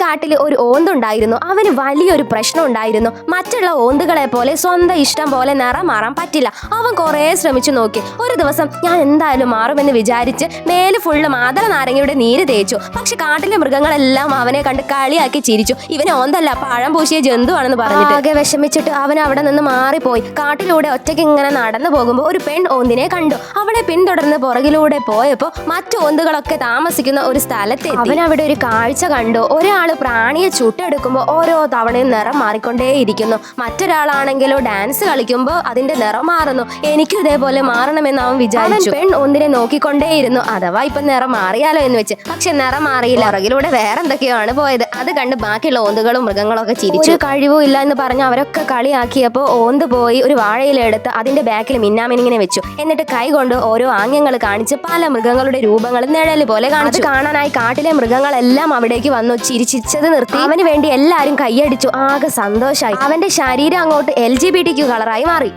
കാട്ടിൽ ഒരു ഓന്തുണ്ടായിരുന്നു. അവന് വലിയൊരു പ്രശ്നം ഉണ്ടായിരുന്നു. മറ്റുള്ള ഓന്തുകളെ പോലെ സ്വന്തം ഇഷ്ടം പോലെ നിറം മാറാൻ പറ്റില്ല. അവൻ കുറേ ശ്രമിച്ചു നോക്കി. ഒരു ദിവസം ഞാൻ എന്തായാലും മാറുമെന്ന് വിചാരിച്ച് മേല് ഫുള്ള് മാതള നാരങ്ങയുടെ നീര് തേച്ചു. പക്ഷെ കാട്ടിലെ മൃഗങ്ങളെല്ലാം അവനെ കണ്ട് കളിയാക്കി ചിരിച്ചു. ഇവന് ഓന്തല്ല, പഴം പൂശിയ ജന്തുവാണെന്ന് പറഞ്ഞിട്ട്. ആകെ വിഷമിച്ചിട്ട് അവൻ അവിടെ നിന്ന് മാറിപ്പോയി. കാട്ടിലൂടെ ഒറ്റയ്ക്ക് ഇങ്ങനെ നടന്നു പോകുമ്പോൾ ഒരു പെൺ ഓന്തിനെ കണ്ടു. അവളെ പിന്തുടർന്ന് പുറകിലൂടെ പോയപ്പോ മറ്റു ഓന്തുകളൊക്കെ താമസിക്കുന്ന ഒരു സ്ഥലത്തെത്തി. അവൻ അവിടെ ഒരു കാഴ്ച കണ്ടു. ഒരാള് പ്രാണിയെ ചുട്ടെടുക്കുമ്പോൾ ഓരോ തവണയും നിറം മാറിക്കൊണ്ടേയിരിക്കുന്നു. മറ്റൊരാളാണെങ്കിലോ ഡാൻസ് കളിക്കുമ്പോൾ അതിന്റെ നിറം മാറുന്നു. എനിക്കും ഇതേപോലെ മാറണമെന്ന് അവൻ വിചാരിച്ചു. പെൺ ഒന്നിനെ നോക്കിക്കൊണ്ടേയിരുന്നു. അഥവാ ഇപ്പൊ നിറം മാറിയാലോ എന്ന് വെച്ച്. പക്ഷെ നിറം മാറിയില്ല. പുറകിലൂടെ വേറെ എന്തൊക്കെയാണ് പോയത്. അത് കണ്ട് ബാക്കിയുള്ള ഓന്തുകളും മൃഗങ്ങളും ഒക്കെ ചിരിച്ചു. ഒരു കഴിവും ഇല്ല എന്ന് പറഞ്ഞ് അവരൊക്കെ കളിയാക്കിയപ്പോൾ ഓന്ത് പോയി ഒരു വാഴയിലെടുത്ത് അതിന്റെ ബാക്കിൽ മിന്നാമിനിങ്ങനെ വെച്ചു. എന്നിട്ട് കൈ കൊണ്ട് ഓരോ ആംഗ്യങ്ങൾ കാണിച്ച് പല മൃഗങ്ങളുടെ രൂപങ്ങൾ നിഴല് പോലെ കാണിച്ചു. കാണാനായി കാട്ടിലെ മൃഗങ്ങളെല്ലാം അവിടേക്ക് വന്നു. ചിരിച്ചത് നിർത്തി അവന് വേണ്ടി എല്ലാരും കൈയടിച്ചു. ആകെ സന്തോഷായി. അവന്റെ ശരീരം അങ്ങോട്ട് LGBTQ കളറായി മാറി.